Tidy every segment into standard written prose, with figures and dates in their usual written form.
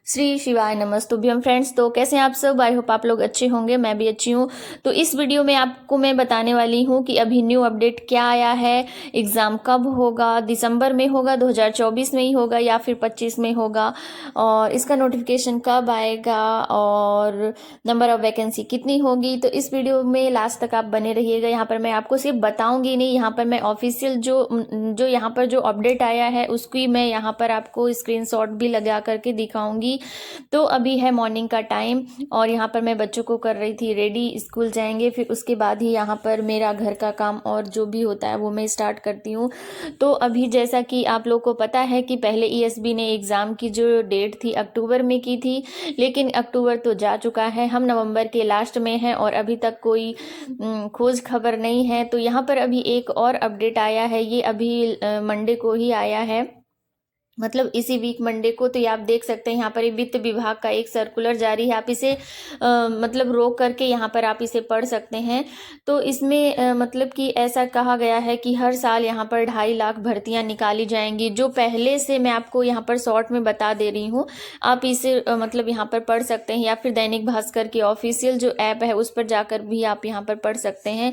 श्री शिवाय नमस्तुभ्यम फ्रेंड्स। तो कैसे हैं आप सब? आई होप आप लोग अच्छे होंगे, मैं भी अच्छी हूँ। तो इस वीडियो में आपको मैं बताने वाली हूँ कि अभी न्यू अपडेट क्या आया है, एग्ज़ाम कब होगा, दिसंबर में होगा, 2024 में ही होगा या फिर 25 में होगा, और इसका नोटिफिकेशन कब आएगा और नंबर ऑफ वैकेंसी कितनी होगी। तो इस वीडियो में लास्ट तक आप बने रहिएगा। यहाँ पर मैं आपको सिर्फ बताऊँगी नहीं, यहाँ पर मैं ऑफिशियल जो यहाँ पर जो अपडेट आया है उसकी मैं यहाँ पर आपको स्क्रीनशॉट भी लगा करके दिखाऊंगी। तो अभी है मॉर्निंग का टाइम और यहाँ पर मैं बच्चों को कर रही थी रेडी, स्कूल जाएंगे, फिर उसके बाद ही यहाँ पर मेरा घर का काम और जो भी होता है वो मैं स्टार्ट करती हूँ। तो अभी जैसा कि आप लोग को पता है कि पहले ईएसबी ने एग्ज़ाम की जो डेट थी अक्टूबर में की थी, लेकिन अक्टूबर तो जा चुका है, हम नवंबर के लास्ट में हैं और अभी तक कोई खोज खबर नहीं है। तो यहाँ पर अभी एक और अपडेट आया है, ये अभी मंडे को ही आया है, मतलब इसी वीक मंडे को। तो ये आप देख सकते हैं यहाँ पर वित्त विभाग का एक सर्कुलर जारी है, आप इसे मतलब रोक करके यहाँ पर आप इसे पढ़ सकते हैं। तो इसमें मतलब कि ऐसा कहा गया है कि हर साल यहाँ पर 2.5 लाख भर्तियाँ निकाली जाएंगी, जो पहले से मैं आपको यहाँ पर शॉर्ट में बता दे रही हूँ, आप इसे मतलब यहाँ पर पढ़ सकते हैं, या फिर दैनिक भास्कर की ऑफिशियल जो ऐप है उस पर जाकर भी आप यहाँ पर पढ़ सकते हैं।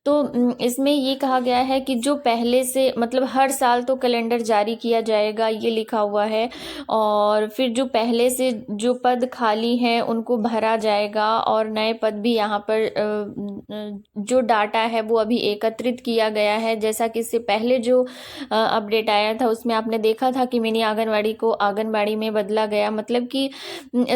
तो इसमें ये कहा गया है कि जो पहले से मतलब हर साल तो कैलेंडर जारी किया जाएगा, ये लिखा हुआ है, और फिर जो पहले से जो पद खाली हैं उनको भरा जाएगा और नए पद भी यहाँ पर जो डाटा है वो अभी एकत्रित किया गया है। जैसा कि इससे पहले जो अपडेट आया था उसमें आपने देखा था कि मिनी आंगनवाड़ी को आंगनवाड़ी में बदला गया, मतलब कि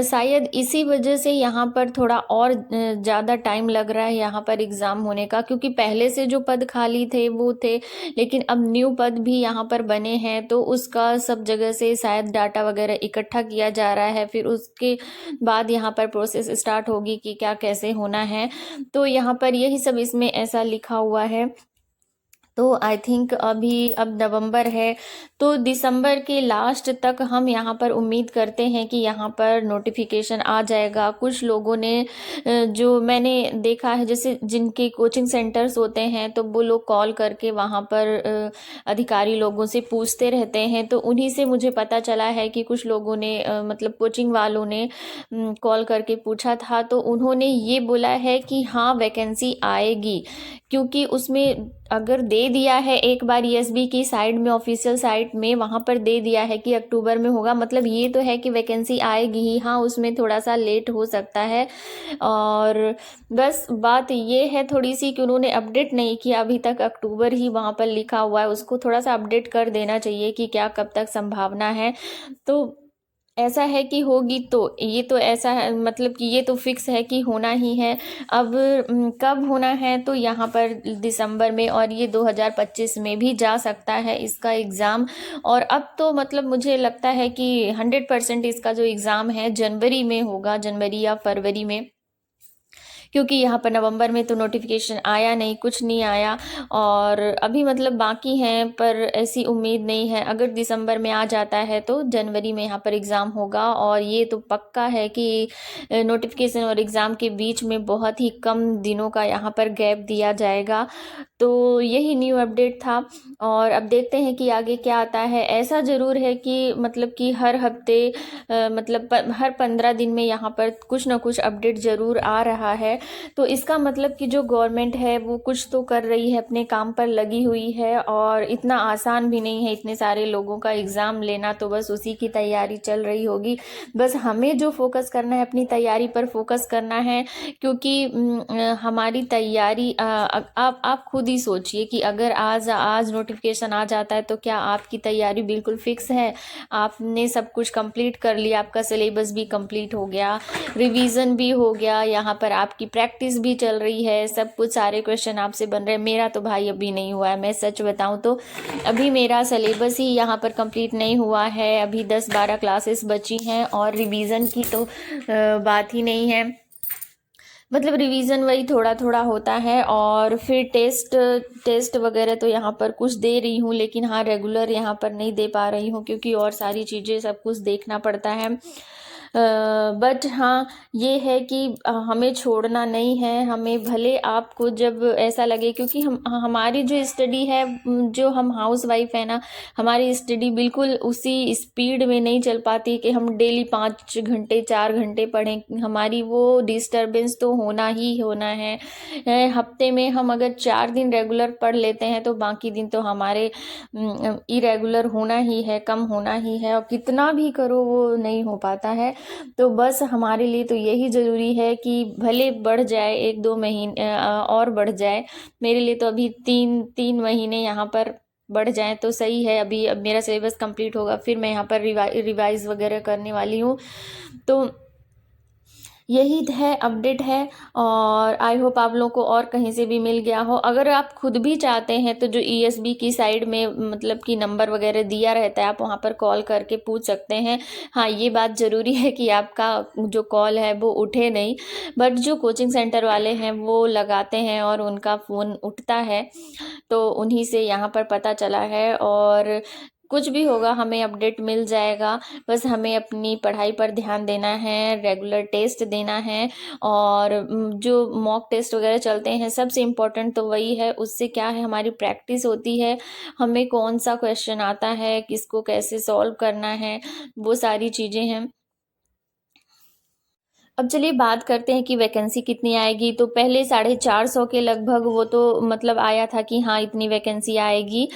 शायद इसी वजह से यहाँ पर थोड़ा और ज़्यादा टाइम लग रहा है यहाँ पर एग्ज़ाम होने का, क्योंकि पहले से जो पद खाली थे वो थे, लेकिन अब न्यू पद भी यहाँ पर बने हैं, तो उसका सब जगह से शायद डाटा वगैरह इकट्ठा किया जा रहा है, फिर उसके बाद यहाँ पर प्रोसेस स्टार्ट होगी कि क्या कैसे होना है। तो यहाँ पर यही सब इसमें ऐसा लिखा हुआ है। तो आई थिंक अभी अब नवंबर है, तो दिसंबर के लास्ट तक हम यहाँ पर उम्मीद करते हैं कि यहाँ पर नोटिफिकेशन आ जाएगा। कुछ लोगों ने जो मैंने देखा है, जैसे जिनके कोचिंग सेंटर्स होते हैं तो वो लोग कॉल करके वहाँ पर अधिकारी लोगों से पूछते रहते हैं, तो उन्हीं से मुझे पता चला है कि कुछ लोगों ने मतलब कोचिंग वालों ने कॉल करके पूछा था, तो उन्होंने ये बोला है कि हाँ वैकेंसी आएगी, क्योंकि उसमें अगर दे दिया है एक बार ईएसबी की साइड में, ऑफिशियल साइट में वहाँ पर दे दिया है कि अक्टूबर में होगा, मतलब ये तो है कि वैकेंसी आएगी ही। हाँ उसमें थोड़ा सा लेट हो सकता है, और बस बात ये है थोड़ी सी कि उन्होंने अपडेट नहीं किया अभी तक, अक्टूबर ही वहाँ पर लिखा हुआ है, उसको थोड़ा सा अपडेट कर देना चाहिए कि क्या कब तक संभावना है। तो ऐसा है कि होगी, तो ये तो ऐसा है, मतलब कि ये तो फिक्स है कि होना ही है। अब कब होना है, तो यहाँ पर दिसंबर में, और ये 2025 में भी जा सकता है इसका एग्ज़ाम। और अब तो मतलब मुझे लगता है कि 100% इसका जो एग्ज़ाम है जनवरी में होगा, जनवरी या फरवरी में, क्योंकि यहाँ पर नवंबर में तो नोटिफिकेशन आया नहीं, कुछ नहीं आया, और अभी मतलब बाकी हैं, पर ऐसी उम्मीद नहीं है। अगर दिसंबर में आ जाता है तो जनवरी में यहाँ पर एग्ज़ाम होगा, और ये तो पक्का है कि नोटिफिकेशन और एग्ज़ाम के बीच में बहुत ही कम दिनों का यहाँ पर गैप दिया जाएगा। तो यही न्यू अपडेट था, और अब देखते हैं कि आगे क्या आता है। ऐसा ज़रूर है कि मतलब कि हर हफ्ते मतलब हर 15 दिन में यहाँ पर कुछ ना कुछ अपडेट ज़रूर आ रहा है। तो इसका मतलब कि जो गवर्नमेंट है वो कुछ तो कर रही है, अपने काम पर लगी हुई है, और इतना आसान भी नहीं है इतने सारे लोगों का एग्ज़ाम लेना, तो बस उसी की तैयारी चल रही होगी। बस हमें जो फोकस करना है, अपनी तैयारी पर फोकस करना है, क्योंकि हमारी तैयारी आप खुद ही सोचिए कि अगर आज नोटिफिकेशन आ जाता है तो क्या आपकी तैयारी बिल्कुल फिक्स है? आपने सब कुछ कंप्लीट कर लिया, आपका सिलेबस भी कंप्लीट हो गया, रिवीजन भी हो गया, यहाँ पर आपकी प्रैक्टिस भी चल रही है, सब कुछ सारे क्वेश्चन आपसे बन रहे हैं। मेरा तो भाई अभी नहीं हुआ है, मैं सच बताऊं तो अभी मेरा सिलेबस ही यहाँ पर कंप्लीट नहीं हुआ है, अभी 10-12 क्लासेस बची हैं, और रिवीजन की तो बात ही नहीं है। मतलब रिवीजन वही थोड़ा थोड़ा होता है, और फिर टेस्ट वगैरह तो यहाँ पर कुछ दे रही हूँ, लेकिन हाँ रेगुलर यहाँ पर नहीं दे पा रही हूँ, क्योंकि और सारी चीज़ें सब कुछ देखना पड़ता है। बट हाँ ये है कि हमें छोड़ना नहीं है, हमें भले आपको जब ऐसा लगे, क्योंकि हमारी जो स्टडी है, जो हम हाउस वाइफ है ना, हमारी स्टडी बिल्कुल उसी स्पीड में नहीं चल पाती कि हम डेली 5 घंटे 4 घंटे पढ़ें। हमारी वो डिस्टरबेंस तो होना ही होना है। हफ्ते में हम अगर 4 दिन रेगुलर पढ़ लेते हैं तो बाकी दिन तो हमारे इरेगुलर होना ही है, कम होना ही है, और कितना भी करो वो नहीं हो पाता है। तो बस हमारे लिए तो यही ज़रूरी है कि भले बढ़ जाए 1-2 महीने और बढ़ जाए। मेरे लिए तो अभी 3 महीने यहाँ पर बढ़ जाए तो सही है। अभी अब मेरा सिलेबस कंप्लीट होगा, फिर मैं यहाँ पर रिवाइज़ वगैरह करने वाली हूँ। तो यही है, अपडेट है। और आई होप आप लोगों को और कहीं से भी मिल गया हो। अगर आप खुद भी चाहते हैं तो जो ईएसबी की साइड में मतलब कि नंबर वगैरह दिया रहता है, आप वहाँ पर कॉल करके पूछ सकते हैं। हाँ ये बात ज़रूरी है कि आपका जो कॉल है वो उठे नहीं, बट जो कोचिंग सेंटर वाले हैं वो लगाते हैं और उनका फ़ोन उठता है, तो उन्हीं से यहाँ पर पता चला है। और कुछ भी होगा हमें अपडेट मिल जाएगा। बस हमें अपनी पढ़ाई पर ध्यान देना है, रेगुलर टेस्ट देना है, और जो मॉक टेस्ट वगैरह चलते हैं सबसे इम्पोर्टेंट तो वही है। उससे क्या है, हमारी प्रैक्टिस होती है, हमें कौन सा क्वेश्चन आता है, किसको कैसे सॉल्व करना है, वो सारी चीज़ें हैं। अब चलिए बात करते हैं कि वैकेंसी कितनी आएगी। तो पहले 450 के लगभग वो तो मतलब आया था कि हाँ इतनी वैकेंसी आएगी,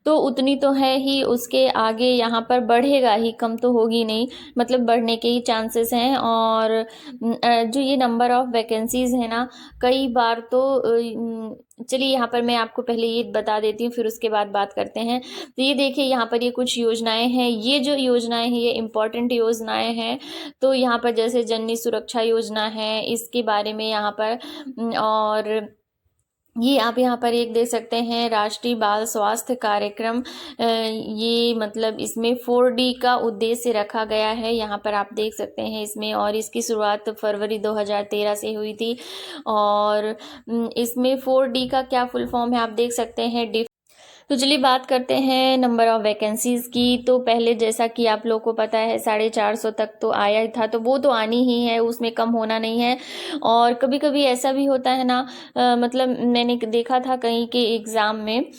तो उतनी तो है ही। उसके आगे यहाँ पर बढ़ेगा ही, कम तो होगी नहीं, मतलब बढ़ने के ही चांसेस हैं। और जो ये नंबर ऑफ़ वैकेंसीज़ है ना, कई बार तो चलिए यहाँ पर मैं आपको पहले ये बता देती हूँ, फिर उसके बाद बात करते हैं। तो ये देखिए यहाँ पर ये कुछ योजनाएं हैं। ये जो योजनाएं हैं ये इम्पॉर्टेंट योजनाएं हैं। तो यहाँ पर जैसे जननी सुरक्षा योजना है, इसके बारे में यहाँ पर और ये आप यहाँ पर एक देख सकते हैं, राष्ट्रीय बाल स्वास्थ्य कार्यक्रम। ये मतलब इसमें 4D का उद्देश्य रखा गया है, यहाँ पर आप देख सकते हैं इसमें। और इसकी शुरुआत फरवरी 2013 से हुई थी। और इसमें 4D का क्या फुल फॉर्म है आप देख सकते हैं, तो चलिए बात करते हैं नंबर ऑफ़ वैकेंसीज़ की। तो पहले जैसा कि आप लोग को पता है 450 तक तो आया ही था, तो वो तो आनी ही है, उसमें कम होना नहीं है। और कभी कभी ऐसा भी होता है ना, मतलब मैंने देखा था कहीं के एग्ज़ाम में,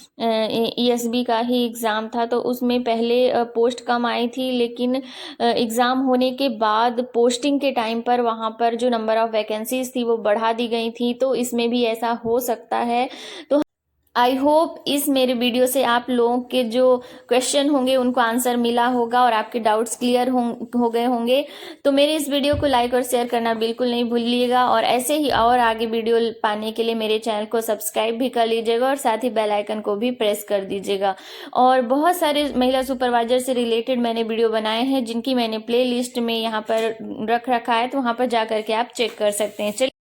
ईएसबी का ही एग्ज़ाम था, तो उसमें पहले पोस्ट कम आई थी, लेकिन एग्ज़ाम होने के बाद पोस्टिंग के टाइम पर वहाँ पर जो नंबर ऑफ़ वैकेंसीज़ थी वो बढ़ा दी गई थी। तो इसमें भी ऐसा हो सकता है। तो आई होप इस मेरे वीडियो से आप लोगों के जो क्वेश्चन होंगे उनको आंसर मिला होगा और आपके डाउट्स क्लियर हो गए होंगे। तो मेरे इस वीडियो को लाइक और शेयर करना बिल्कुल नहीं भूलिएगा, और ऐसे ही और आगे वीडियो पाने के लिए मेरे चैनल को सब्सक्राइब भी कर लीजिएगा और साथ ही बेल आइकन को भी प्रेस कर दीजिएगा। और बहुत सारे महिला सुपरवाइजर से रिलेटेड मैंने वीडियो बनाए हैं, जिनकी मैंने प्ले लिस्ट में यहाँ पर रख रखा है, तो वहाँ पर जा करके आप चेक कर सकते हैं। चलिए।